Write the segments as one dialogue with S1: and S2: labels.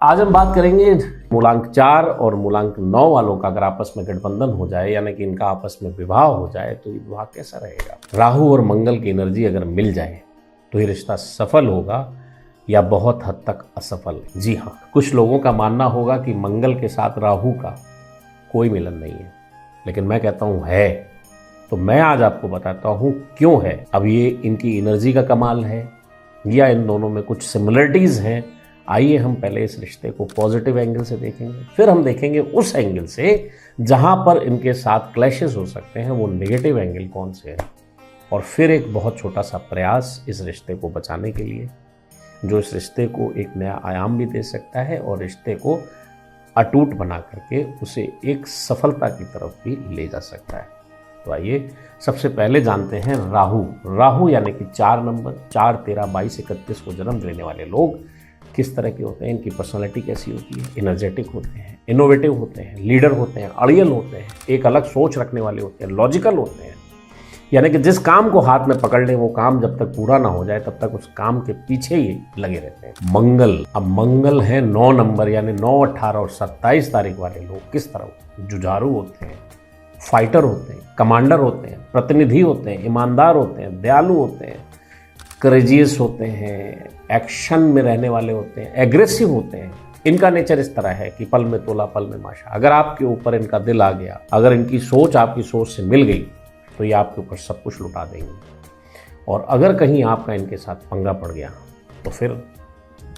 S1: आज हम बात करेंगे मूलांक 4 और मूलांक 9 वालों का अगर आपस में गठबंधन हो जाए, यानी कि इनका आपस में विवाह हो जाए, तो ये विवाह कैसा रहेगा। राहु और मंगल की एनर्जी अगर मिल जाए तो ये रिश्ता सफल होगा या बहुत हद तक असफल। जी हाँ, कुछ लोगों का मानना होगा कि मंगल के साथ राहु का कोई मिलन नहीं है, लेकिन मैं कहता हूँ है। तो मैं आज आपको बताता हूँ क्यों है। अब ये इनकी एनर्जी का कमाल है या इन दोनों में कुछ सिमिलरिटीज हैं। आइए हम पहले इस रिश्ते को पॉजिटिव एंगल से देखेंगे, फिर हम देखेंगे उस एंगल से जहां पर इनके साथ क्लैशेस हो सकते हैं वो नेगेटिव एंगल कौन से है, और फिर एक बहुत छोटा सा प्रयास इस रिश्ते को बचाने के लिए जो इस रिश्ते को एक नया आयाम भी दे सकता है और रिश्ते को अटूट बना करके उसे एक सफलता की तरफ भी ले जा सकता है। तो आइए सबसे पहले जानते हैं राहु यानी कि 4 नंबर 4, 13, 22, 31 को जन्म लेने वाले लोग किस तरह के होते हैं, इनकी पर्सनालिटी कैसी होती है। एनर्जेटिक होते हैं, इनोवेटिव होते हैं, लीडर होते हैं, अड़ियल होते हैं, एक अलग सोच रखने वाले होते हैं, लॉजिकल होते हैं। यानी कि जिस काम को हाथ में पकड़ लें वो काम जब तक पूरा ना हो जाए तब तक उस काम के पीछे ही लगे रहते हैं। मंगल है 9 नंबर यानी 9, 18 और 27 तारीख वाले लोग किस तरह जुझारू होते हैं, फाइटर होते हैं, कमांडर होते हैं, प्रतिनिधि होते हैं, ईमानदार होते हैं, दयालु होते हैं, करेजियस होते हैं, एक्शन में रहने वाले होते हैं, एग्रेसिव होते हैं। इनका नेचर इस तरह है कि पल में तोला पल में माशा। अगर आपके ऊपर इनका दिल आ गया, अगर इनकी सोच आपकी सोच से मिल गई तो ये आपके ऊपर सब कुछ लुटा देंगे, और अगर कहीं आपका इनके साथ पंगा पड़ गया तो फिर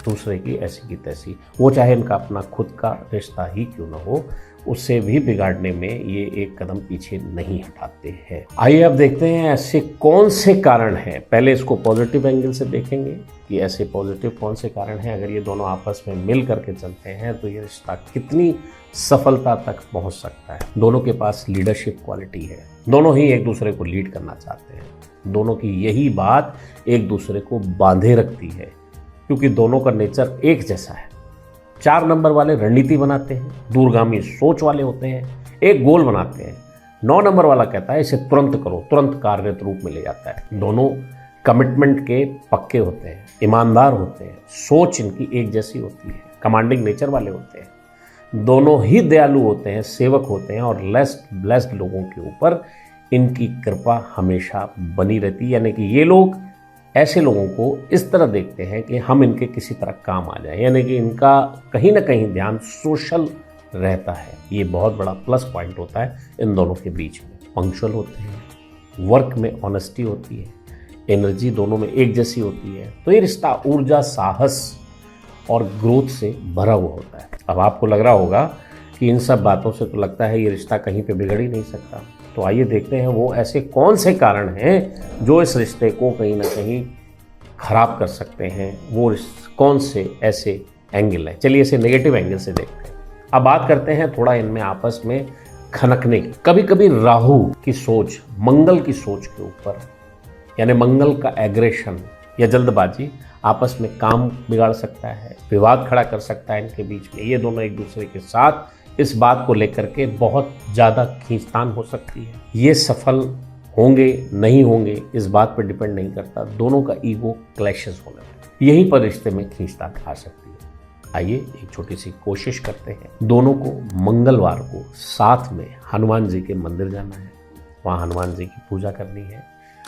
S1: दूसरे की ऐसी की तैसी, वो चाहे इनका अपना खुद का रिश्ता ही क्यों ना हो, उससे भी बिगाड़ने में ये एक कदम पीछे नहीं हटाते हैं। आइए अब देखते हैं ऐसे कौन से कारण हैं। पहले इसको पॉजिटिव एंगल से देखेंगे कि ऐसे पॉजिटिव कौन से कारण हैं। अगर ये दोनों आपस में मिल करके चलते हैं तो ये रिश्ता कितनी सफलता तक पहुंच सकता है। दोनों के पास लीडरशिप क्वालिटी है, दोनों ही एक दूसरे को लीड करना चाहते हैं, दोनों की यही बात एक दूसरे को बांधे रखती है क्योंकि दोनों का नेचर एक जैसा है। 4 नंबर वाले रणनीति बनाते हैं, दूरगामी सोच वाले होते हैं, एक गोल बनाते हैं। 9 नंबर वाला कहता है इसे तुरंत करो, तुरंत कार्यरत रूप में ले जाता है। दोनों कमिटमेंट के पक्के होते हैं, ईमानदार होते हैं, सोच इनकी एक जैसी होती है, कमांडिंग नेचर वाले होते हैं, दोनों ही दयालु होते हैं, सेवक होते हैं, और लेस ब्लेस्ड लोगों के ऊपर इनकी कृपा हमेशा बनी रहती है। यानी कि ये लोग ऐसे लोगों को इस तरह देखते हैं कि हम इनके किसी तरह काम आ जाए, यानी कि इनका कहीं ना कहीं ध्यान सोशल रहता है। ये बहुत बड़ा प्लस पॉइंट होता है इन दोनों के बीच में। पंक्चुअल होते हैं, वर्क में ऑनेस्टी होती है, एनर्जी दोनों में एक जैसी होती है। तो ये रिश्ता ऊर्जा, साहस और ग्रोथ से भरा हुआ होता है। अब आपको लग रहा होगा कि इन सब बातों से तो लगता है ये रिश्ता कहीं पे बिगड़ ही नहीं सकता। तो आइए देखते हैं वो ऐसे कौन से कारण हैं जो इस रिश्ते को कहीं ना कहीं खराब कर सकते हैं। वो कौन से ऐसे एंगल हैं, चलिए इसे नेगेटिव एंगल से देखते हैं। अब बात करते हैं थोड़ा इनमें आपस में खनकने की। कभी कभी राहु की सोच मंगल की सोच के ऊपर, यानी मंगल का एग्रेशन या जल्दबाजी आपस में काम बिगाड़ सकता है, विवाद खड़ा कर सकता है इनके बीच में। ये दोनों एक दूसरे के साथ इस बात को लेकर के बहुत ज़्यादा खींचतान हो सकती है। ये सफल होंगे नहीं होंगे इस बात पर डिपेंड नहीं करता, दोनों का ईगो क्लैशेस होने लगता है, यहीं पर रिश्ते में खींचतान आ सकती है। आइए एक छोटी सी कोशिश करते हैं। दोनों को मंगलवार को साथ में हनुमान जी के मंदिर जाना है, वहाँ हनुमान जी की पूजा करनी है,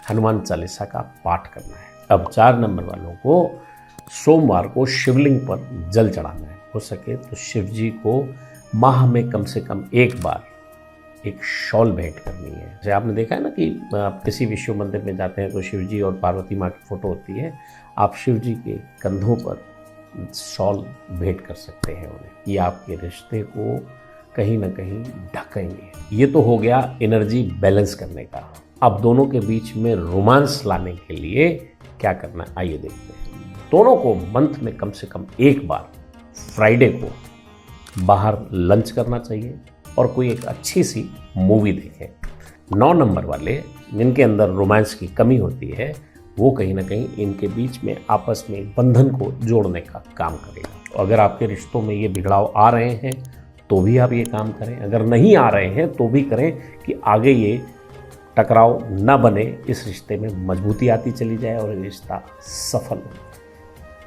S1: हनुमान चालीसा का पाठ करना है। अब 4 नंबर वालों को सोमवार को शिवलिंग पर जल चढ़ाना है। हो सके तो शिव जी को माह में कम से कम एक बार एक शॉल भेंट करनी है। जैसे आपने देखा है ना कि आप किसी भी शिव मंदिर में जाते हैं तो शिव जी और पार्वती माँ की फोटो होती है, आप शिव जी के कंधों पर शॉल भेंट कर सकते हैं उन्हें। ये आपके रिश्ते को कहीं ना कहीं ढकेंगे। ये तो हो गया एनर्जी बैलेंस करने का। अब दोनों के बीच में रोमांस लाने के लिए क्या करना है आइए देखते हैं। दोनों को मंथ में कम से कम एक बार फ्राइडे को बाहर लंच करना चाहिए और कोई एक अच्छी सी मूवी देखें। 9 नंबर वाले जिनके अंदर रोमांस की कमी होती है वो कहीं ना कहीं इनके बीच में आपस में बंधन को जोड़ने का काम करेगा। अगर आपके रिश्तों में ये बिगड़ाव आ रहे हैं तो भी आप ये काम करें, अगर नहीं आ रहे हैं तो भी करें कि आगे ये टकराव न बने, इस रिश्ते में मजबूती आती चली जाए और ये रिश्ता सफल हो।